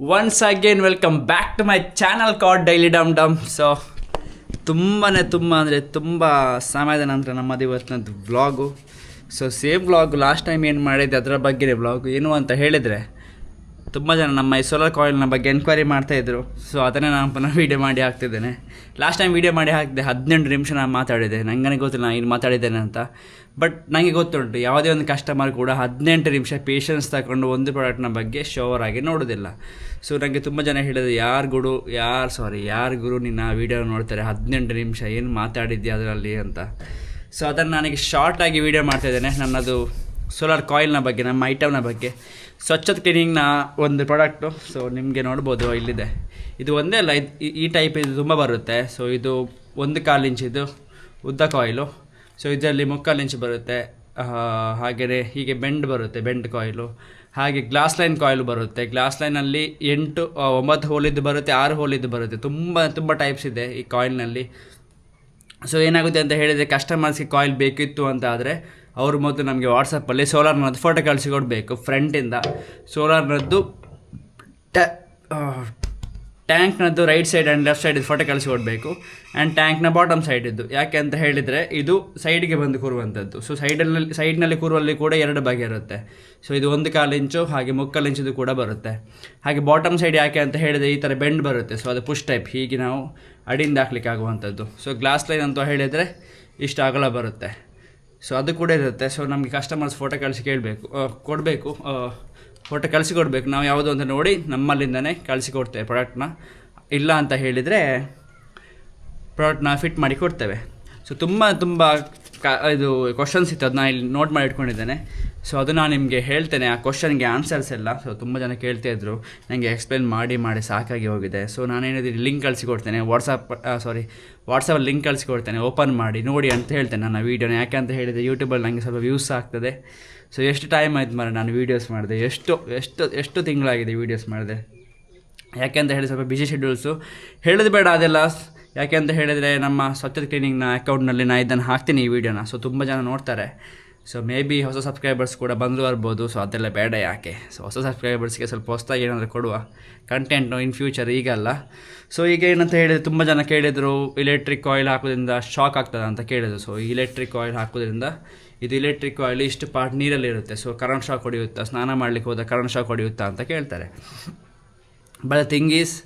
Once again welcome back to my channel called daily dum dum. So ತುಂಬ ಸಮಯದ ನಂತರ ನಮ್ಮದು ಇವತ್ತಿನದ್ದು vlog. So same vlog last time ಏನು ಮಾಡಿದ್ದೆ ಅದರ ಬಗ್ಗೆ ವ್ಲಾಗು ಏನು ಅಂತ ಹೇಳಿದರೆ, ತುಂಬ ಜನ ನಮ್ಮ ಈ ಸೋಲಾರ್ ಕಾಯಿಲ್ನ ಬಗ್ಗೆ ಎನ್ಕ್ವೈರಿ ಮಾಡ್ತಾಯಿದ್ರು. ಸೊ ಅದನ್ನೇ ನಾನು ಪುನಃ ವೀಡಿಯೋ ಮಾಡಿ ಹಾಕ್ತಿದ್ದೇನೆ. ಲಾಸ್ಟ್ ಟೈಮ್ ವೀಡಿಯೋ ಮಾಡಿ ಹಾಕಿದೆ 18 ನಿಮಿಷ ನಾನು ಮಾತಾಡಿದೆ. ನನಗೆ ಗೊತ್ತಿಲ್ಲ ನಾನು ಏನು ಮಾತಾಡಿದ್ದೇನೆ ಅಂತ. ಬಟ್ ನನಗೆ ಗೊತ್ತುಂಟು, ಯಾವುದೇ ಒಂದು ಕಸ್ಟಮರ್ ಕೂಡ 18 ನಿಮಿಷ ಪೇಷನ್ಸ್ ತಗೊಂಡು ಒಂದು ಪ್ರಾಡಕ್ಟ್ನ ಬಗ್ಗೆ ಶೋವರ್ ಆಗಿ ನೋಡೋದಿಲ್ಲ. ಸೊ ನನಗೆ ತುಂಬ ಜನ ಹೇಳಿದ್ರು, ಯಾರು ಗುರು ನಿನ್ನ ವೀಡಿಯೋ ನೋಡ್ತಾರೆ 18 ನಿಮಿಷ ಏನು ಮಾತಾಡಿದ್ದೆ ಅದರಲ್ಲಿ ಅಂತ. ಸೊ ಅದನ್ನು ನನಗೆ ಶಾರ್ಟಾಗಿ ವೀಡಿಯೋ ಮಾಡ್ತಾಯಿದ್ದೇನೆ. ನನ್ನದು ಸೋಲಾರ್ ಕಾಯಿಲ್ನ ಬಗ್ಗೆ, ನಮ್ಮ ಐಟಮ್ನ ಬಗ್ಗೆ, ಸ್ವಚ್ಛತೆ ಕ್ಲೀನಿಂಗ್ನ ಒಂದು ಪ್ರಾಡಕ್ಟು. ಸೊ ನಿಮಗೆ ನೋಡ್ಬೋದು ಇಲ್ಲಿದೆ. ಇದು ಒಂದೇ ಅಲ್ಲ, ಈ ಟೈಪ್ ಇದು ತುಂಬ ಬರುತ್ತೆ. ಸೊ ಇದು 1/4 ಇಂಚಿದು ಉದ್ದ ಕಾಯಿಲು. ಸೊ ಇದರಲ್ಲಿ 3/4 ಇಂಚ್ ಬರುತ್ತೆ. ಹಾಗೆಯೇ ಹೀಗೆ ಬೆಂಡ್ ಕಾಯಿಲು. ಹಾಗೆ ಗ್ಲಾಸ್ ಲೈನ್ ಕಾಯಿಲು ಬರುತ್ತೆ. ಗ್ಲಾಸ್ ಲೈನಲ್ಲಿ 9 ಹೋಲಿದ್ದು ಬರುತ್ತೆ, 6 ಹೋಲಿದ್ದು ಬರುತ್ತೆ. ತುಂಬ ಟೈಪ್ಸ್ ಇದೆ ಈ ಕಾಯಿಲ್ನಲ್ಲಿ. ಸೊ ಏನಾಗುತ್ತೆ ಅಂತ ಹೇಳಿದರೆ, ಕಸ್ಟಮರ್ಸ್ಗೆ ಕಾಯಿಲ್ ಬೇಕಿತ್ತು ಅಂತ ಆದರೆ ಅವರು ಮೊದಲು ನಮಗೆ ವಾಟ್ಸಪ್ಪಲ್ಲಿ ಸೋಲಾರ್ನದ್ದು ಫೋಟೋ ಕಳಿಸಿಕೊಡ್ಬೇಕು. ಫ್ರಂಟಿಂದ ಸೋಲಾರ್ನದ್ದು ಟ್ಯಾಂಕ್ನದ್ದು right side and left side photo ಕಳಿಸಿಕೊಡ್ಬೇಕು. ಆ್ಯಂಡ್ ಟ್ಯಾಂಕ್ನ ಬಾಟಮ್ ಸೈಡಿದ್ದು. ಯಾಕೆ ಅಂತ ಹೇಳಿದರೆ, ಇದು ಸೈಡ್ಗೆ ಬಂದು ಕೂರುವಂಥದ್ದು. ಸೊ ಸೈಡ್ನಲ್ಲಿ ಕೂರುವಲ್ಲಿ ಕೂಡ 2 ಬಗೆ ಇರುತ್ತೆ. ಸೊ ಇದು 1/4 ಇಂಚು ಹಾಗೆ 3/4 ಇಂಚಿದು ಕೂಡ ಬರುತ್ತೆ. ಹಾಗೆ ಬಾಟಮ್ ಸೈಡ್ ಯಾಕೆ ಅಂತ ಹೇಳಿದರೆ, ಈ ಥರ ಬೆಂಡ್ ಬರುತ್ತೆ. ಸೊ ಅದು ಪುಷ್ ಟೈಪ್, ಹೀಗೆ ನಾವು ಅಡಿಯಿಂದ ಹಾಕ್ಲಿಕ್ಕೆ ಆಗುವಂಥದ್ದು. ಸೊ ಗ್ಲಾಸ್ ಲೈನ್ ಅಂತ ಹೇಳಿದರೆ ಇಷ್ಟು ಅಗಲ ಬರುತ್ತೆ. ಸೊ ಅದು ಕೂಡ ಇರುತ್ತೆ. ಸೊ ನಮಗೆ ಕಸ್ಟಮರ್ಸ್ ಫೋಟೋ ಕೊಡಬೇಕು, ಫೋಟೋ ಕಳಿಸಿಕೊಡ್ಬೇಕು. ನಾವು ಯಾವುದೋ ಅಂತ ನೋಡಿ ನಮ್ಮಲ್ಲಿಂದನೇ ಕಳಿಸಿಕೊಡ್ತೇವೆ ಪ್ರಾಡಕ್ಟ್ನ. ಇಲ್ಲ ಅಂತ ಹೇಳಿದರೆ ಪ್ರಾಡಕ್ಟ್ನ ಫಿಟ್ ಮಾಡಿ ಕೊಡ್ತೇವೆ. ಸೊ ತುಂಬ ಇದು ಕ್ವಶನ್ಸ್ ಇತ್ತು, ಅದನ್ನ ಇಲ್ಲಿ ನೋಟ್ ಮಾಡಿ ಇಟ್ಕೊಂಡಿದ್ದೇನೆ. ಸೊ ಅದು ನಾನು ನಿಮಗೆ ಹೇಳ್ತೇನೆ. ಆ ಕ್ವಶನ್ಗೆ ಆನ್ಸರ್ಸ್ ಎಲ್ಲ. ಸೊ ತುಂಬ ಜನ ಕೇಳ್ತಾಯಿದ್ರು, ನನಗೆ ಎಕ್ಸ್ಪ್ಲೇನ್ ಮಾಡಿ ಸಾಕಾಗಿ ಹೋಗಿದೆ. ಸೊ ನಾನೇನಿದೆ ಲಿಂಕ್ ಕಳಿಸಿಕೊಡ್ತೇನೆ, ವಾಟ್ಸಪ್ಪಲ್ಲಿ ಲಿಂಕ್ ಕಳಿಸಿಕೊಡ್ತೇನೆ, ಓಪನ್ ಮಾಡಿ ನೋಡಿ ಅಂತ ಹೇಳ್ತೇನೆ ನನ್ನ ವೀಡಿಯೋನ. ಯಾಕೆ ಅಂತ ಹೇಳಿದರೆ, ಯೂಟ್ಯೂಬಲ್ಲಿ ನನಗೆ ಸ್ವಲ್ಪ ವ್ಯೂಸ್ ಆಗ್ತದೆ. ಸೊ ಎಷ್ಟು ಟೈಮ್ ಆಯ್ತು ನಾನು ವೀಡಿಯೋಸ್ ಮಾಡಿದೆ, ಎಷ್ಟು ತಿಂಗಳಾಗಿದೆ ವೀಡಿಯೋಸ್ ಮಾಡಿದೆ. ಯಾಕೆ ಅಂತ ಹೇಳಿ ಸ್ವಲ್ಪ ಬಿಸಿ ಶೆಡ್ಯೂಲ್ಸು, ಹೇಳೋದು ಬೇಡ ಅದೆಲ್ಲ. ಯಾಕೆ ಅಂತ ಹೇಳಿದರೆ, ನಮ್ಮ ಸ್ವಚ್ಛತೆ ಕ್ಲೀನಿಂಗ್ನ ಅಕೌಂಟ್ನಲ್ಲಿ ನಾನು ಇದನ್ನು ಹಾಕ್ತೀನಿ ಈ ವಿಡಿಯೋನ. ಸೊ ತುಂಬ ಜನ ನೋಡ್ತಾರೆ. ಸೊ ಮೇ ಬಿ ಹೊಸ ಸಬ್ಸ್ಕ್ರೈಬರ್ಸ್ ಕೂಡ ಬರ್ಬೋದು. ಸೊ ಅದೆಲ್ಲ ಬೇಡ. ಯಾಕೆ? ಸೊ ಹೊಸ ಸಬ್ಸ್ಕ್ರೈಬರ್ಸ್ಗೆ ಸ್ವಲ್ಪ ಹೊಸದಾಗಿ ಏನಾದರೂ ಕೊಡುವ ಕಂಟೆಂಟು ಇನ್ ಫ್ಯೂಚರ್, ಈಗಲ್ಲ. ಸೊ ಈಗ ಏನಂತ ಹೇಳಿದರೆ, ತುಂಬ ಜನ ಕೇಳಿದರು ಇಲೆಕ್ಟ್ರಿಕ್ ಆಯಿಲ್ ಹಾಕೋದ್ರಿಂದ ಶಾಕ್ ಆಗ್ತದೆ ಅಂತ ಕೇಳಿದರು. ಸೊ ಇಲೆಕ್ಟ್ರಿಕ್ ಆಯಿಲ್ ಹಾಕೋದ್ರಿಂದ, ಇದು ಇಲೆಕ್ಟ್ರಿಕ್ ಆಯಿಲ್ ಇಷ್ಟು ಪಾರ್ಟ್ ನೀರಲ್ಲಿರುತ್ತೆ. ಸೊ ಕರೆಂಟ್ ಶಾಕ್ ಹೊಡೆಯುತ್ತಾ, ಸ್ನಾನ ಮಾಡಲಿಕ್ಕೆ ಹೋದ ಕರೆಂಟ್ ಶಾಕ್ ಹೊಡೆಯುತ್ತಾ ಅಂತ ಕೇಳ್ತಾರೆ. ಬಟ್ ಥಿಂಗ್ ಈಸ್,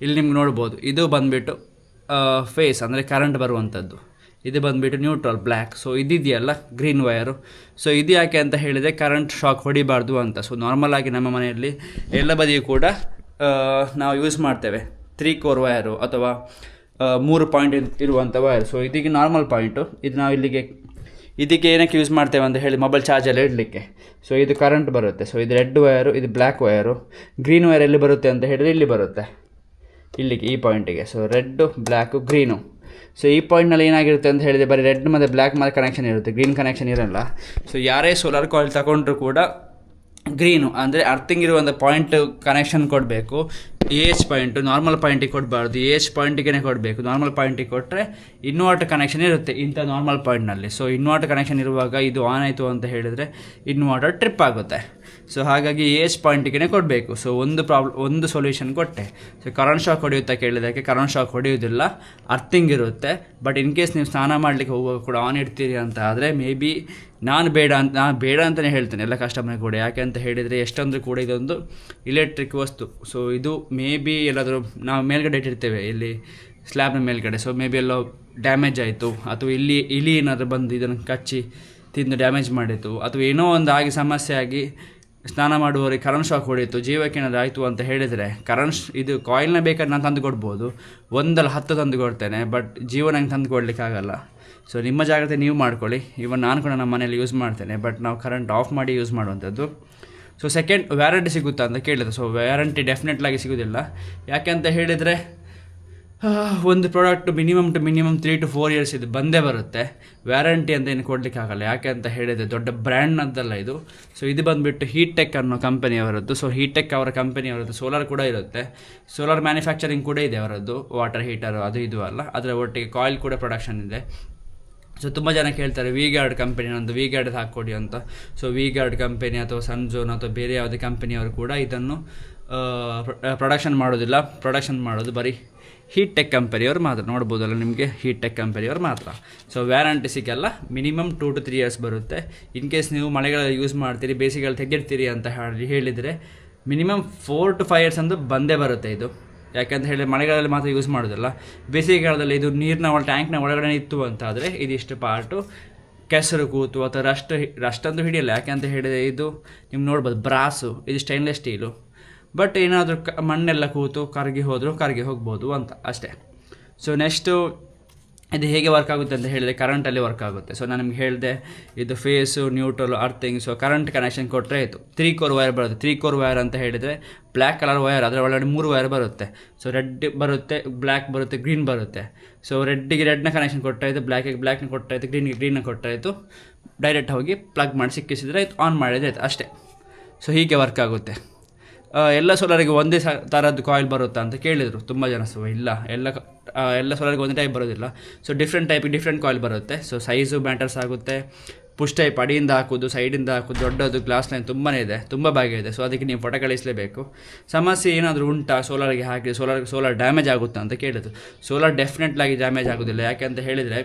ಇಲ್ಲಿ ನಿಮ್ಗೆ ನೋಡ್ಬೋದು, ಇದು ಬಂದುಬಿಟ್ಟು ಫೇಸ್ ಅಂದರೆ ಕರೆಂಟ್ ಬರುವಂಥದ್ದು. ಇದು ಬಂದುಬಿಟ್ಟು ನ್ಯೂಟ್ರಲ್ ಬ್ಲ್ಯಾಕ್. ಸೊ ಇದಿದೆಯಲ್ಲ ಗ್ರೀನ್ ವಯರು. ಸೊ ಇದು ಯಾಕೆ ಅಂತ ಹೇಳಿದರೆ, ಕರೆಂಟ್ ಶಾಕ್ ಹೊಡಿಬಾರ್ದು ಅಂತ. ಸೊ ನಾರ್ಮಲಾಗಿ ನಮ್ಮ ಮನೆಯಲ್ಲಿ ಎಲ್ಲ ಬದಿಯೂ ಕೂಡ ನಾವು ಯೂಸ್ ಮಾಡ್ತೇವೆ 3 ಕೋರ್ ವಯರು ಅಥವಾ 3 ಪಾಯಿಂಟ್ ಇರುವಂಥ ವಯರ್. ಸೊ ಇದಕ್ಕೆ ನಾರ್ಮಲ್ ಪಾಯಿಂಟು. ಇದು ನಾವು ಇದಕ್ಕೆ ಏನಕ್ಕೆ ಯೂಸ್ ಮಾಡ್ತೇವೆ ಅಂತ ಹೇಳಿ, ಮೊಬೈಲ್ ಚಾರ್ಜಲ್ಲಿ ಇಡಲಿಕ್ಕೆ. ಸೊ ಇದು ಕರೆಂಟ್ ಬರುತ್ತೆ. ಸೊ ಇದು ರೆಡ್ ವಯರು, ಇದು ಬ್ಲ್ಯಾಕ್ ವಯರು. ಗ್ರೀನ್ ವಯರ್ ಎಲ್ಲಿ ಬರುತ್ತೆ ಅಂತ ಹೇಳಿದರೆ, ಇಲ್ಲಿ ಬರುತ್ತೆ, ಇಲ್ಲಿಗೆ ಈ ಪಾಯಿಂಟಿಗೆ. So red, black, green. So ಈ ಪಾಯಿಂಟ್ನಲ್ಲಿ ಏನಾಗಿರುತ್ತೆ ಅಂತ ಹೇಳಿದರೆ, ಬರೀ ರೆಡ್ ಮತ್ತು ಬ್ಲ್ಯಾಕ್ ಮೇಲೆ ಕನೆಕ್ಷನ್ ಇರುತ್ತೆ, ಗ್ರೀನ್ ಕನೆಕ್ಷನ್ ಇರೋಲ್ಲ. ಸೊ ಯಾರೇ ಸೋಲಾರ್ ಕಾಯಿಲ್ ತಗೊಂಡ್ರೂ ಕೂಡ ಗ್ರೀನು ಅಂದರೆ ಅರ್ಥಿಂಗ್ ಇರುವಂಥ ಪಾಯಿಂಟ್ ಕನೆಕ್ಷನ್ ಕೊಡಬೇಕು. AH ಪಾಯಿಂಟು ನಾರ್ಮಲ್ ಪಾಯಿಂಟಿಗೆ ಕೊಡಬಾರ್ದು, AH ಪಾಯಿಂಟಿಗೆ ಕೊಡಬೇಕು. ನಾರ್ಮಲ್ ಪಾಯಿಂಟಿಗೆ ಕೊಟ್ಟರೆ ಇನ್ವರ್ಟರ್ ಕನೆಕ್ಷನ್ ಇರುತ್ತೆ ಇಂಥ ನಾರ್ಮಲ್ ಪಾಯಿಂಟ್ನಲ್ಲಿ. ಸೊ ಇನ್ವರ್ಟರ್ ಕನೆಕ್ಷನ್ ಇರುವಾಗ ಇದು ಆನ್ ಆಯಿತು ಅಂತ ಹೇಳಿದರೆ ಇನ್ವರ್ಟರ್ ಟ್ರಿಪ್ ಆಗುತ್ತೆ. ಸೊ ಹಾಗಾಗಿ AH ಪಾಯಿಂಟಿಗೆ ಕೊಡಬೇಕು. ಸೊ ಒಂದು ಸೊಲ್ಯೂಷನ್ ಕೊಟ್ಟೆ. ಸೊ ಕರೆಂಟ್ ಶಾಕ್ ಹೊಡೆಯುತ್ತಾ ಕೇಳಿದಕ್ಕೆ, ಕರೆಂಟ್ ಶಾಕ್ ಹೊಡೆಯೋದಿಲ್ಲ, ಅರ್ಥಿಂಗ್ ಇರುತ್ತೆ. ಬಟ್ ಇನ್ ಕೇಸ್ ನೀವು ಸ್ನಾನ ಮಾಡಲಿಕ್ಕೆ ಹೋಗುವಾಗ ಕೂಡ ಆನ್ ಇಡ್ತೀರಿ ಅಂತ ಆದರೆ, ಮೇ ಬಿ ನಾನು ಬೇಡ ಅಂತಲೇ ಹೇಳ್ತೇನೆ ಎಲ್ಲ ಕಸ್ಟಮರ್ ಕೂಡ. ಯಾಕೆ ಅಂತ ಹೇಳಿದರೆ, ಎಷ್ಟೊಂದು ಕೂಡ ಇದೊಂದು ಇಲೆಕ್ಟ್ರಿಕ್ ವಸ್ತು. ಸೊ ಇದು ಮೇ ಬಿ ಎಲ್ಲಾದರೂ ನಾವು ಮೇಲ್ಗಡೆ ಇಟ್ಟಿರ್ತೇವೆ, ಇಲ್ಲಿ ಸ್ಲ್ಯಾಬ್ನ ಮೇಲ್ಗಡೆ. So may be yellow damage ಆಯಿತು, ಅಥವಾ ಇಲಿ ಏನಾದರೂ ಬಂದು ಇದನ್ನು ಕಚ್ಚಿ ತಿಂದು ಡ್ಯಾಮೇಜ್ ಮಾಡಿತು, ಅಥವಾ ಏನೋ ಒಂದು ಆಗಿ ಸಮಸ್ಯೆ ಆಗಿ ಸ್ನಾನ ಮಾಡುವವರಿಗೆ ಕರೆಂಟ್ ಶಾಕ್ ಹೊಡೆಯಿತು, ಜೀವಕ್ಕೆ ಏನಾದರೂ ಆಯಿತು ಅಂತ ಹೇಳಿದರೆ, ಇದು ಕಾಯಿಲ್ನ ಬೇಕಾದ್ರೆ ನಾನು ತಂದು ಕೊಡ್ಬೋದು, 10 ತಂದು ಕೊಡ್ತೇನೆ. ಬಟ್ ಜೀವ ನಂಗೆ ತಂದು ಕೊಡಲಿಕ್ಕಾಗಲ್ಲ. ಸೊ ನಿಮ್ಮ ಜಾಗ್ರತೆ ನೀವು ಮಾಡ್ಕೊಳ್ಳಿ. ಇವನ್ ನಾನು ಕೂಡ ನಮ್ಮ ಮನೇಲಿ ಯೂಸ್ ಮಾಡ್ತೇನೆ. ಬಟ್ ನಾವು ಕರೆಂಟ್ ಆಫ್ ಮಾಡಿ ಯೂಸ್ ಮಾಡುವಂಥದ್ದು. ಸೊ ಸೆಕೆಂಡ್, ವ್ಯಾರಂಟಿ ಸಿಗುತ್ತಾ ಅಂತ ಕೇಳಿದೆ. ಸೊ ವ್ಯಾರಂಟಿ ಡೆಫಿನೆಟ್ಲಾಗಿ ಸಿಗೋದಿಲ್ಲ. ಯಾಕೆ ಅಂತ ಹೇಳಿದರೆ, ಒಂದು ಪ್ರಾಡಕ್ಟ್ ಮಿನಿಮಮ್ 3 to 4 ಇಯರ್ಸ್ ಇದು ಬಂದೇ ಬರುತ್ತೆ. ವ್ಯಾರಂಟಿ ಅಂತ ಏನು ಕೊಡಲಿಕ್ಕೆ ಆಗಲ್ಲ. ಯಾಕೆ ಅಂತ ಹೇಳಿದರೆ, ದೊಡ್ಡ ಬ್ರ್ಯಾಂಡ್ನದ್ದಲ್ಲ ಇದು. ಸೊ ಇದು ಬಂದುಬಿಟ್ಟು ಹೀಟೆಕ್ ಅನ್ನೋ ಕಂಪನಿಯವರದ್ದು. ಸೊ ಹೀಟೆಕ್ ಅವರ ಕಂಪನಿಯವರದ್ದು ಸೋಲಾರ್ ಕೂಡ ಇರುತ್ತೆ, ಸೋಲಾರ್ ಮ್ಯಾನುಫ್ಯಾಕ್ಚರಿಂಗ್ ಕೂಡ ಇದೆ ಅವರದ್ದು, ವಾಟರ್ ಹೀಟರು ಅದು ಇದು ಅಲ್ಲ. ಅದರ ಒಟ್ಟಿಗೆ ಕಾಯಿಲ್ ಕೂಡ ಪ್ರೊಡಕ್ಷನ್ ಇದೆ. ಸೊ ತುಂಬ ಜನ ಕೇಳ್ತಾರೆ, V-Guard ಕಂಪನಿ, ನಂದು V-Guard ಹಾಕ್ಕೊಡಿ ಅಂತ. ಸೊ V-Guard ಕಂಪನಿ ಅಥವಾ ಸನ್ಝೋನ್ ಅಥವಾ ಬೇರೆ ಯಾವುದೇ ಕಂಪನಿಯವರು ಕೂಡ ಇದನ್ನು ಪ್ರೊಡಕ್ಷನ್ ಮಾಡೋದು ಬರೀ ಹೀಟ್ ಟೆಕ್ ಕಂಪನಿಯವ್ರು ಮಾತ್ರ. ನೋಡ್ಬೋದಲ್ಲ ನಿಮಗೆ, ಹೀಟ್ ಟೆಕ್ ಕಂಪನಿಯವ್ರು ಮಾತ್ರ. ಸೊ ವ್ಯಾರಂಟಿ ಸಿಗಲ್ಲ, ಮಿನಿಮಮ್ 2 to 3 years ಬರುತ್ತೆ. ಇನ್ ಕೇಸ್ ನೀವು ಮಳೆಗಳಲ್ಲಿ ಯೂಸ್ ಮಾಡ್ತೀರಿ, ಬೇಸಿಗೆಯಲ್ಲಿ ತೆಗೆದಿರ್ತೀರಿ ಅಂತ ಹೇಳಿದರೆ ಮಿನಿಮಮ್ 4 to 5 years ಅಂದು ಬಂದೇ ಬರುತ್ತೆ ಇದು. ಯಾಕಂತ ಹೇಳಿ ಮಳೆಗಾಲದಲ್ಲಿ ಮಾತ್ರ ಯೂಸ್ ಮಾಡೋದಿಲ್ಲ, ಬೇಸಿಗೆಗಾಲದಲ್ಲಿ ಇದು ನೀರಿನ ಟ್ಯಾಂಕ್ನ ಒಳಗಡೆ ಇತ್ತು ಅಂತಾದರೆ ಇದಿಷ್ಟು ಪಾರ್ಟು ಕೆಸರು ಕೂತು ಅಥವಾ ರಸ್ಟ್ ಅಂತೂ ಹಿಡಿಯಲ್ಲ. ಯಾಕೆಂತ ಹೇಳಿದರೆ ಇದು ನಿಮ್ಗೆ ನೋಡ್ಬೋದು ಬ್ರಾಸು, ಇದು ಸ್ಟೈನ್ಲೆಸ್ ಸ್ಟೀಲು. ಬಟ್ ಏನಾದರೂ ಮಣ್ಣೆಲ್ಲ ಕೂತು ಕರಗಿ ಹೋಗ್ಬೋದು ಅಂತ ಅಷ್ಟೇ. ಸೊ ನೆಕ್ಸ್ಟು ಇದು ಹೇಗೆ ವರ್ಕ್ ಆಗುತ್ತೆ ಅಂತ ಹೇಳಿದರೆ ಕರೆಂಟಲ್ಲಿ ವರ್ಕ್ ಆಗುತ್ತೆ. ಸೊ ನಾನು ನಿಮ್ಗೆ ಹೇಳಿದೆ ಇದು phase, neutral, earthing. So current connection ಕೊಟ್ಟರೆ ಆಯಿತು. 3 core ವೈರ್ ಬರುತ್ತೆ. 3 core ವೈರ್ ಅಂತ ಹೇಳಿದರೆ ಬ್ಲ್ಯಾಕ್ ಕಲರ್ ವೈರ್, ಅದರ ಒಳಗಡೆ 3 ವೈರ್ ಬರುತ್ತೆ. ಸೊ ರೆಡ್ ಬರುತ್ತೆ, ಬ್ಲ್ಯಾಕ್ ಬರುತ್ತೆ, ಗ್ರೀನ್ ಬರುತ್ತೆ. ಸೊ ರೆಡ್ಡಿಗೆ ರೆಡ್ನ ಕನೆಕ್ಷನ್ ಕೊಟ್ಟಾಯಿತು, ಬ್ಲ್ಯಾಕ್ನ ಕೊಟ್ಟಾಯಿತು, ಗ್ರೀನ್ನ ಕೊಟ್ಟಾಯಿತು. ಡೈರೆಕ್ಟ್ ಹೋಗಿ ಪ್ಲಗ್ ಮಾಡಿ ಸಿಕ್ಕಿಸಿದ್ರೆ ಆಯಿತು, ಆನ್ ಮಾಡಿದರೆ ಆಯಿತು ಅಷ್ಟೇ. ಸೊ ಹೀಗೆ ವರ್ಕ್ ಆಗುತ್ತೆ. ಎಲ್ಲ ಸೋಲಾರಿಗೆ ಒಂದೇ ಥರದ್ದು ಕಾಯಿಲ್ ಬರುತ್ತಾ ಅಂತ ಕೇಳಿದರು ತುಂಬ ಜನ. ಸೊ ಇಲ್ಲ, ಎಲ್ಲ ಸೋಲಾರಿಗೆ ಒಂದೇ ಟೈಪ್ ಬರೋದಿಲ್ಲ. ಸೊ ಡಿಫ್ರೆಂಟ್ ಕಾಯಿಲ್ ಬರುತ್ತೆ. ಸೊ ಸೈಜು ಮ್ಯಾಟರ್ಸ್ ಆಗುತ್ತೆ. ಪುಷ್ ಟೈಪ್, ಅಡಿಯಿಂದ ಹಾಕೋದು, ಸೈಡಿಂದ ಹಾಕೋದು, ದೊಡ್ಡದು ಗ್ಲಾಸ್ ಲೈನ್ ತುಂಬಾ ಇದೆ, ತುಂಬ ಭಾಗ ಇದೆ. ಸೊ ಅದಕ್ಕೆ ನೀವು ಫೋಟೋ ಕಳಿಸಲೇಬೇಕು. ಸಮಸ್ಯೆ ಏನಾದರೂ ಉಂಟಾ ಸೋಲಾರಿಗೆ ಹಾಕಿ, ಸೋಲಾರ್ ಡ್ಯಾಮೇಜ್ ಆಗುತ್ತಾ ಅಂತ ಕೇಳಿದ್ರು. ಸೋಲಾರ್ ಡೆಫಿನೆಟ್ಲಾಗಿ ಡ್ಯಾಮೇಜ್ ಆಗೋದಿಲ್ಲ. ಯಾಕೆಂತ ಹೇಳಿದರೆ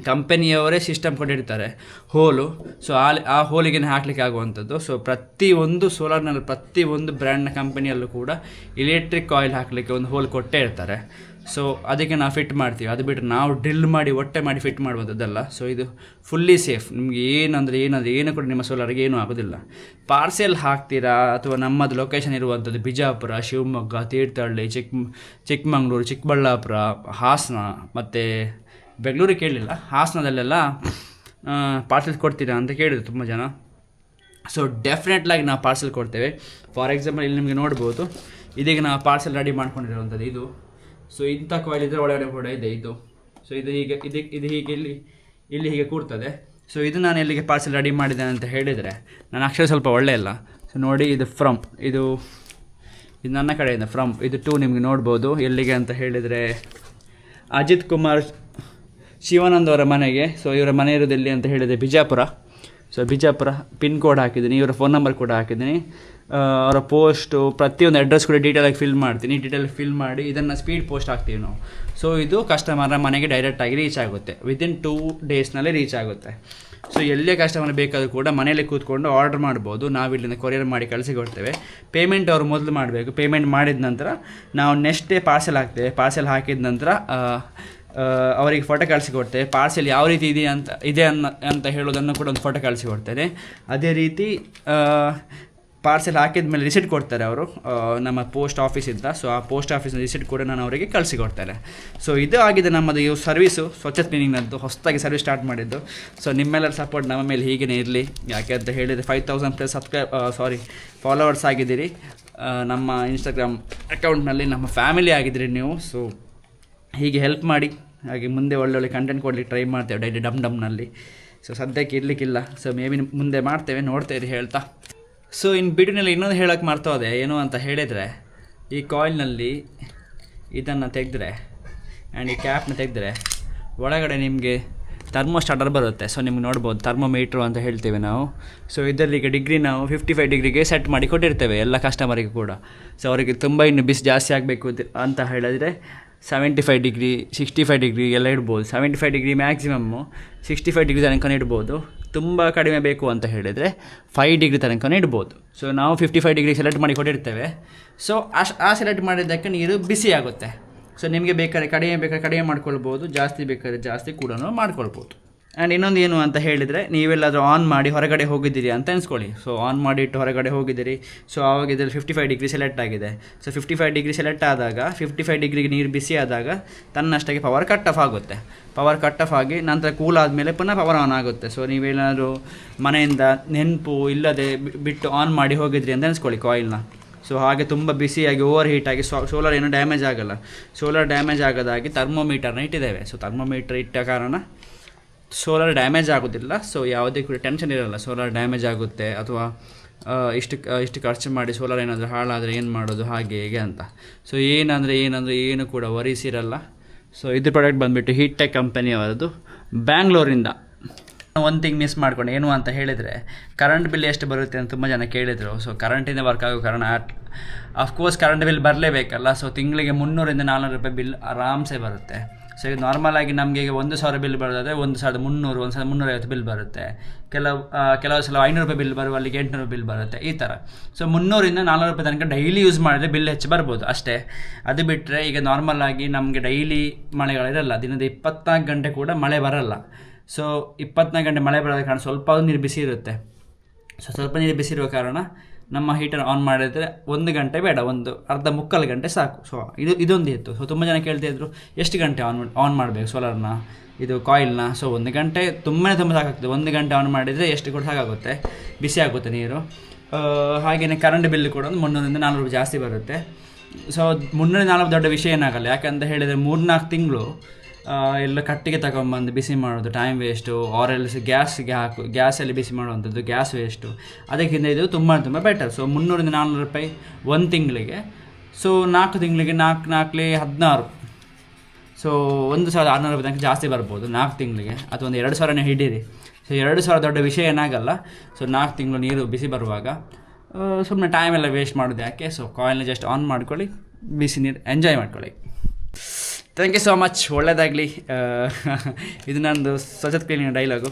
ಕಂಪನಿಯವರೇ ಸಿಸ್ಟಮ್ ಕೊಟ್ಟಿರ್ತಾರೆ ಹೋಲು. ಸೊ ಆ ಹೋಲಿಗೆ ಹಾಕಲಿಕ್ಕೆ ಆಗುವಂಥದ್ದು. ಸೊ ಪ್ರತಿಯೊಂದು ಸೋಲಾರ್ನಲ್ಲಿ ಪ್ರತಿಯೊಂದು ಬ್ರ್ಯಾಂಡ್ನ ಕಂಪನಿಯಲ್ಲೂ ಕೂಡ ಎಲೆಕ್ಟ್ರಿಕ್ ಕಾಯಿಲ್ ಹಾಕಲಿಕ್ಕೆ ಒಂದು ಹೋಲ್ ಕೊಟ್ಟೇ ಇರ್ತಾರೆ. ಸೊ ಅದಕ್ಕೆ ನಾವು ಫಿಟ್ ಮಾಡ್ತೀವಿ. ಅದು ಬಿಟ್ಟರೆ ನಾವು ಡ್ರಿಲ್ ಮಾಡಿ ಒಟ್ಟೆ ಮಾಡಿ ಫಿಟ್ ಮಾಡುವಂಥದ್ದಲ್ಲ. ಸೊ ಇದು ಫುಲ್ಲಿ ಸೇಫ್. ನಿಮಗೆ ಏನು ಕೂಡ ನಿಮ್ಮ ಸೋಲಾರಿಗೆ ಏನೂ ಆಗೋದಿಲ್ಲ. ಪಾರ್ಸೆಲ್ ಹಾಕ್ತೀರಾ ಅಥವಾ ನಮ್ಮದು ಲೊಕೇಶನ್ ಇರುವಂಥದ್ದು ಬಿಜಾಪುರ, ಶಿವಮೊಗ್ಗ, ತೀರ್ಥಹಳ್ಳಿ, ಚಿಕ್ಕಮಂಗ್ಳೂರು, ಚಿಕ್ಕಬಳ್ಳಾಪುರ, ಹಾಸನ ಮತ್ತು ಬೆಂಗಳೂರಿಗೆ ಕೇಳಲಿಲ್ಲ, ಹಾಸನದಲ್ಲೆಲ್ಲ ಪಾರ್ಸೆಲ್ ಕೊಡ್ತೀರಾ ಅಂತ ಕೇಳಿದ್ರು ತುಂಬ ಜನ. ಸೊ ಡೆಫಿನೆಟ್ಲಾಗಿ ನಾವು ಪಾರ್ಸೆಲ್ ಕೊಡ್ತೇವೆ. ಫಾರ್ ಎಕ್ಸಾಂಪಲ್ ಇಲ್ಲಿ ನಿಮಗೆ ನೋಡ್ಬೋದು, ಇದೀಗ ನಾವು ಪಾರ್ಸೆಲ್ ರೆಡಿ ಮಾಡ್ಕೊಂಡಿರೋವಂಥದ್ದು ಇದು. ಸೊ ಇಂಥ ಕಾಯಿಲ್ ಇದ್ದರೆ ಒಳಗಡೆ ಕೂಡ ಇದೆ ಇದು. ಸೊ ಇದು ಹೀಗೆ ಇದು ಹೀಗೆ ಇಲ್ಲಿ ಹೀಗೆ ಕೂರ್ತದೆ. ಸೊ ಇದು ನಾನು ಎಲ್ಲಿಗೆ ಪಾರ್ಸೆಲ್ ರೆಡಿ ಮಾಡಿದ್ದೇನೆ ಅಂತ ಹೇಳಿದರೆ ನಾನು ಅಕ್ಷರ ಸ್ವಲ್ಪ ಒಳ್ಳೆ ಇಲ್ಲ. ಸೊ ನೋಡಿ, ಇದು ಇದು ನನ್ನ ಕಡೆಯಿಂದ ಇದು 2 ನಿಮಗೆ ನೋಡ್ಬೋದು. ಎಲ್ಲಿಗೆ ಅಂತ ಹೇಳಿದರೆ ಅಜಿತ್ ಕುಮಾರ್ ಶಿವಾನಂದ್ ಅವರ ಮನೆಗೆ. ಸೊ ಇವರ ಮನೆ ಇರೋದು ಎಲ್ಲಿ ಅಂತ ಹೇಳಿದರೆ Bijapur. So Bijapur pin code ಹಾಕಿದ್ದೀನಿ, ಇವರ ಫೋನ್ ನಂಬರ್ ಕೂಡ ಹಾಕಿದ್ದೀನಿ, ಅವರ ಪೋಸ್ಟು ಪ್ರತಿಯೊಂದು ಅಡ್ರೆಸ್ ಕೂಡ ಡೀಟೇಲಾಗಿ ಫಿಲ್ ಮಾಡಿ ಇದನ್ನು ಸ್ಪೀಡ್ ಪೋಸ್ಟ್ ಹಾಕ್ತೀವಿ ನಾವು. ಸೊ ಇದು ಕಸ್ಟಮರ್ನ ಮನೆಗೆ ಡೈರೆಕ್ಟಾಗಿ ರೀಚ್ ಆಗುತ್ತೆ. ವಿತಿನ್ 2 daysನಲ್ಲಿ ರೀಚ್ ಆಗುತ್ತೆ. ಸೊ ಎಲ್ಲೇ ಕಸ್ಟಮರ್ ಬೇಕಾದರೂ ಕೂಡ ಮನೆಯಲ್ಲೇ ಕೂತ್ಕೊಂಡು ಆರ್ಡರ್ ಮಾಡ್ಬೋದು. ನಾವು ಇಲ್ಲಿಂದ ಕೊರಿಯರ್ ಮಾಡಿ ಕಳಿಸಿಕೊಡ್ತೇವೆ. ಪೇಮೆಂಟ್ ಅವರು ಮೊದಲು ಮಾಡಬೇಕು. ಪೇಮೆಂಟ್ ಮಾಡಿದ ನಂತರ ನಾವು ನೆಕ್ಸ್ಟ್ ಡೇ ಪಾರ್ಸೆಲ್ ಹಾಕ್ತೇವೆ. ಪಾರ್ಸೆಲ್ ಹಾಕಿದ ನಂತರ ಅವರಿಗೆ ಫೋಟೋ ಕಳಿಸಿಕೊಡ್ತೇವೆ. ಪಾರ್ಸೆಲ್ ಯಾವ ರೀತಿ ಇದೆ ಅಂತ ಹೇಳೋದನ್ನು ಕೂಡ ಒಂದು ಫೋಟೋ ಕಳಿಸಿಕೊಡ್ತೇನೆ. ಅದೇ ರೀತಿ ಪಾರ್ಸೆಲ್ ಹಾಕಿದ ಮೇಲೆ ರಿಸಿಟ್ ಕೊಡ್ತಾರೆ ಅವರು ನಮ್ಮ ಪೋಸ್ಟ್ ಆಫೀಸಿಂದ. ಸೊ ಆ ಪೋಸ್ಟ್ ಆಫೀಸಿನ ರಿಸಿಟ್ ಕೂಡ ನಾನು ಅವರಿಗೆ ಕಳಿಸಿಕೊಡ್ತೇನೆ. ಸೊ ಇದು ಆಗಿದೆ ನಮ್ಮದು ಈ ಸರ್ವಿಸು, ಸ್ವಚ್ಛ ಕ್ಲೀನಿಂಗ್ನದ್ದು ಹೊಸದಾಗಿ ಸರ್ವಿಸ್ ಸ್ಟಾರ್ಟ್ ಮಾಡಿದ್ದು. ಸೊ ನಿಮ್ಮೆಲ್ಲರ ಸಪೋರ್ಟ್ ನಮ್ಮ ಮೇಲೆ ಹೀಗೇ ಇರಲಿ. ಯಾಕೆ ಅಂತ ಹೇಳಿದರೆ 5000+ ಫಾಲೋವರ್ಸ್ ಆಗಿದ್ದೀರಿ ನಮ್ಮ ಇನ್ಸ್ಟಾಗ್ರಾಮ್ ಅಕೌಂಟ್ನಲ್ಲಿ, ನಮ್ಮ ಫ್ಯಾಮಿಲಿ ಆಗಿದ್ದೀರಿ ನೀವು. ಸೊ ಹೀಗೆ ಹೆಲ್ಪ್ ಮಾಡಿ, ಹಾಗೆ ಮುಂದೆ ಒಳ್ಳೊಳ್ಳೆ ಕಂಟೆಂಟ್ ಕೊಡಲಿಕ್ಕೆ ಟ್ರೈ ಮಾಡ್ತೇವೆ ಡೈಲಿ ಡಮ್ನಲ್ಲಿ. ಸೊ ಸದ್ಯಕ್ಕೆ ಇರಲಿಕ್ಕಿಲ್ಲ. ಸೊ ಮೇ ಬಿ ಮುಂದೆ ಮಾಡ್ತೇವೆ, ನೋಡ್ತೇವೆ ಹೇಳ್ತಾ. ಸೊ ಇನ್ನು ಬಿಡಿನಲ್ಲಿ ಇನ್ನೊಂದು ಹೇಳೋಕ್ಕೆ ಮರ್ತೋದೆ. ಏನು ಅಂತ ಹೇಳಿದರೆ, ಈ ಕಾಯಿಲ್ನಲ್ಲಿ ಇದನ್ನು ತೆಗೆದ್ರೆ ಆ್ಯಂಡ್ ಈ ಕ್ಯಾಪ್ನ ತೆಗೆದ್ರೆ ಒಳಗಡೆ ನಿಮಗೆ ಥರ್ಮೋಸ್ಟಾರ್ಟರ್ ಬರುತ್ತೆ. ಸೊ ನಿಮ್ಗೆ ನೋಡ್ಬೋದು, ಥರ್ಮೋಮೀಟ್ರು ಅಂತ ಹೇಳ್ತೇವೆ ನಾವು. ಸೊ ಇದರಲ್ಲಿ ಈಗ ಡಿಗ್ರಿ ನಾವು 55 ಡಿಗ್ರಿಗೆ ಸೆಟ್ ಮಾಡಿ ಕೊಟ್ಟಿರ್ತೇವೆ ಎಲ್ಲ ಕಸ್ಟಮರಿಗೆ ಕೂಡ. ಸೊ ಅವರಿಗೆ ತುಂಬ ಇನ್ನು ಬಿಸಿ ಜಾಸ್ತಿ ಆಗಬೇಕು ಅಂತ ಹೇಳಿದರೆ 75 ಡಿಗ್ರಿ 65 ಡಿಗ್ರಿ ಎಲ್ಲ ಇಡ್ಬೋದು. 75 ಡಿಗ್ರಿ ಮ್ಯಾಕ್ಸಿಮಮ್ಮು, 65 ಡಿಗ್ರಿ ತನಕ ಇಡ್ಬೋದು. ತುಂಬ ಕಡಿಮೆ ಬೇಕು ಅಂತ ಹೇಳಿದರೆ 5 ಡಿಗ್ರಿ ತನಕ ಇಡ್ಬೋದು. ಸೊ ನಾವು 55 ಡಿಗ್ರಿ ಸೆಲೆಕ್ಟ್ ಮಾಡಿ ಕೊಟ್ಟಿರ್ತೇವೆ. ಸೊ ಆ ಸೆಲೆಕ್ಟ್ ಮಾಡಿದ್ದಕ್ಕೆ ನೀರು ಬಿಸಿ ಆಗುತ್ತೆ. ಸೊ ನಿಮಗೆ ಬೇಕಾದ್ರೆ ಕಡಿಮೆ ಮಾಡ್ಕೊಳ್ಬೋದು, ಜಾಸ್ತಿ ಬೇಕಾದ್ರೆ ಜಾಸ್ತಿ ಕೂಡ ಮಾಡ್ಕೊಳ್ಬೋದು. ಆ್ಯಂಡ್ ಇನ್ನೊಂದು ಏನು ಅಂತ ಹೇಳಿದರೆ, ನೀವೆಲ್ಲಾದರೂ ಆನ್ ಮಾಡಿ ಹೊರಗಡೆ ಹೋಗಿದ್ದೀರಿ ಅಂತ ಅನ್ಸ್ಕೊಳ್ಳಿ. ಸೊ ಆನ್ ಮಾಡಿಟ್ಟು ಹೊರಗಡೆ ಹೋಗಿದ್ದೀರಿ. ಸೊ ಆವಾಗ ಇದರಲ್ಲಿ 55 ಡಿಗ್ರಿ ಸೆಲೆಕ್ಟ್ ಆಗಿದೆ. ಸೊ 55 ಡಿಗ್ರಿ ಸೆಲೆಕ್ಟ್ ಆದಾಗ 55 ಡಿಗ್ರಿಗೆ ನೀರು ಬಿಸಿ ಆದಾಗ ತನ್ನಷ್ಟಕ್ಕೆ ಪವರ್ ಕಟ್ ಆಫ್ ಆಗುತ್ತೆ. ಪವರ್ ಕಟ್ ಆಫ್ ಆಗಿ ನಂತರ ಕೂಲ್ ಆದಮೇಲೆ ಪುನಃ ಪವರ್ ಆನ್ ಆಗುತ್ತೆ. ಸೊ ನೀವೇನಾದರೂ ಮನೆಯಿಂದ ನೆನಪು ಇಲ್ಲದೆ ಬಿಟ್ಟು ಆನ್ ಮಾಡಿ ಹೋಗಿದ್ರಿ ಅಂತ ಅನ್ಸ್ಕೊಳ್ಳಿ ಕಾಯಿಲ್ನ. ಸೊ ಹಾಗೆ ತುಂಬ ಬಿಸಿಯಾಗಿ ಓವರ್ ಹೀಟಾಗಿ ಸೋಲಾರ್ ಏನೂ ಡ್ಯಾಮೇಜ್ ಆಗೋಲ್ಲ. ಸೋಲಾರ್ ಡ್ಯಾಮೇಜ್ ಆಗೋದಾಗಿ ಥರ್ಮೋಮೀಟರ್ನ ಇಟ್ಟಿದ್ದೇವೆ. ಸೊ ಥರ್ಮೋಮೀಟರ್ ಇಟ್ಟ ಕಾರಣ ಸೋಲಾರ್ ಡ್ಯಾಮೇಜ್ ಆಗೋದಿಲ್ಲ. ಸೊ ಯಾವುದೇ ಕೂಡ ಟೆನ್ಷನ್ ಇರೋಲ್ಲ ಸೋಲಾರ್ ಡ್ಯಾಮೇಜ್ ಆಗುತ್ತೆ ಅಥವಾ ಇಷ್ಟು ಖರ್ಚು ಮಾಡಿ ಸೋಲಾರ್ ಏನಾದರೂ ಹಾಳಾದರೆ ಏನು ಮಾಡೋದು ಹಾಗೆ ಹೇಗೆ ಅಂತ. ಸೊ ಏನು ಕೂಡ ವರೀಸ್ ಇರಲ್ಲ. ಸೊ ಇದು ಪ್ರಾಡಕ್ಟ್ ಬಂದುಬಿಟ್ಟು ಹೀಟ್ ಟೆಕ್ ಕಂಪನಿಯವರದ್ದು, ಬ್ಯಾಂಗ್ಳೂರಿಂದ ಒಂದು ಥಿಂಗ್ ಮಿಸ್ ಮಾಡ್ಕೊಂಡು ಏನು ಅಂತ ಹೇಳಿದರೆ, ಕರೆಂಟ್ ಬಿಲ್ ಎಷ್ಟು ಬರುತ್ತೆ ಅಂತ ತುಂಬ ಜನ ಕೇಳಿದರು. ಸೊ ಕರೆಂಟಿಂದ ವರ್ಕ್ ಆಗೋ ಕಾರಣ ಅಫ್ಕೋರ್ಸ್ ಕರೆಂಟ್ ಬಿಲ್ ಬರಲೇಬೇಕಲ್ಲ. ಸೊ ತಿಂಗಳಿಗೆ 300-400 ರೂಪಾಯಿ ಬಿಲ್ ಆರಾಮ್ಸೆ ಬರುತ್ತೆ. ಸೊ ಈಗ ನಾರ್ಮಲಾಗಿ ನಮಗೆ ಈಗ 1,000 ಬಿಲ್ ಬರೋದಾದರೆ 1,300, 1,350 ಬಿಲ್ ಬರುತ್ತೆ. ಕೆಲವು ಸಲ 500 ರೂಪಾಯಿ ಬಿಲ್ ಬರುವಲ್ಲಿಗೆ 800 ಬಿಲ್ ಬರುತ್ತೆ, ಈ ಥರ. ಸೊ 300-400 ರೂಪಾಯಿ ತನಕ ಡೈಲಿ ಯೂಸ್ ಮಾಡಿದ್ರೆ ಬಿಲ್ ಹೆಚ್ಚು ಬರ್ಬೋದು ಅಷ್ಟೇ. ಅದು ಬಿಟ್ಟರೆ ಈಗ ನಾರ್ಮಲಾಗಿ ನಮಗೆ ಡೈಲಿ ಮಳೆಗಳಿರಲ್ಲ, ದಿನದ 24 ಗಂಟೆ ಕೂಡ ಮಳೆ ಬರಲ್ಲ. ಸೊ 24 ಗಂಟೆ ಮಳೆ ಬರೋದ ಕಾರಣ ಸ್ವಲ್ಪ ನೀರು ಬಿಸಿ ಇರುತ್ತೆ. ಸೊ ಸ್ವಲ್ಪ ನೀರು ಬಿಸಿ ಇರುವ ಕಾರಣ ನಮ್ಮ ಹೀಟರ್ ಆನ್ ಮಾಡಿದರೆ 1 ಗಂಟೆ ಬೇಡ, ಒಂದು ಅರ್ಧ ಮುಕ್ಕಾಲು ಗಂಟೆ ಸಾಕು. ಸೊ ಇದೊಂದು ಇತ್ತು. ಸೊ ತುಂಬ ಜನ ಕೇಳ್ತಾಯಿದ್ರು ಎಷ್ಟು ಗಂಟೆ ಆನ್ ಮಾಡಬೇಕು ಸೋಲಾರ್ನ, ಇದು ಕಾಯಿಲ್ನ. ಸೊ 1 ಗಂಟೆ ತುಂಬ ಸಾಕಾಗ್ತದೆ. 1 ಗಂಟೆ ಆನ್ ಮಾಡಿದರೆ ಎಷ್ಟು ಕೂಡ ಸಾಕಾಗುತ್ತೆ, ಬಿಸಿ ಆಗುತ್ತೆ ನೀರು. ಹಾಗೆಯೇ ಕರೆಂಟ್ ಬಿಲ್ ಕೂಡ ಒಂದು 300-400 ರೂಪಾಯಿ ಜಾಸ್ತಿ ಬರುತ್ತೆ. ಸೊ 300-400 ದೊಡ್ಡ ವಿಷಯ ಏನಾಗಲ್ಲ. ಯಾಕಂತ ಹೇಳಿದರೆ 3-4 ತಿಂಗಳು ಎಲ್ಲ ಕಟ್ಟಿಗೆ ತಗೊಂಬಂದು ಬಿಸಿ ಮಾಡೋದು ಟೈಮ್ ವೇಸ್ಟು, ಆರೆಲ್ಸ್ ಗ್ಯಾಸಲ್ಲಿ ಬಿಸಿ ಮಾಡುವಂಥದ್ದು ಗ್ಯಾಸ್ ವೇಸ್ಟು. ಅದಕ್ಕಿಂತ ಇದು ತುಂಬ ಬೆಟರ್. ಸೊ 300-400 ರೂಪಾಯಿ 1 ತಿಂಗಳಿಗೆ. ಸೊ 4 ತಿಂಗಳಿಗೆ 4-4-16, ಸೊ 1,600 ರೂಪಾಯಿ ತನಕ ಜಾಸ್ತಿ ಬರ್ಬೋದು 4 ತಿಂಗಳಿಗೆ. ಅಥವಾ ಒಂದು 2,000ನೇ ಹಿಡೀರಿ. ಸೊ 2,000 ದೊಡ್ಡ ವಿಷಯ ಏನಾಗಲ್ಲ. ಸೊ 4 ತಿಂಗಳು ನೀರು ಬಿಸಿ ಬರುವಾಗ ಸುಮ್ಮನೆ ಟೈಮೆಲ್ಲ ವೇಸ್ಟ್ ಮಾಡೋದು ಯಾಕೆ. ಸೊ ಕಾಯಿಲ್ನ ಜಸ್ಟ್ ಆನ್ ಮಾಡ್ಕೊಳ್ಳಿ, ಬಿಸಿ ನೀರು ಎಂಜಾಯ್ ಮಾಡ್ಕೊಳ್ಳಿ. Thank you so much. ಒಳ್ಳೆಯದಾಗಲಿ. ಇದು ನಂದು ಸ್ವಚ್ಛತೆ ಕ್ಲೀನಿಂಗ್ ಡೈಲಾಗು.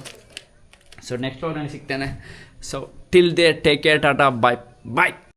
ಸೊ ನೆಕ್ಸ್ಟ್ ವ್ಲಾಗ್ನಲ್ಲಿ ಸಿಗ್ತೇನೆ. So till then take care, tata, bye ಬಾಯ್.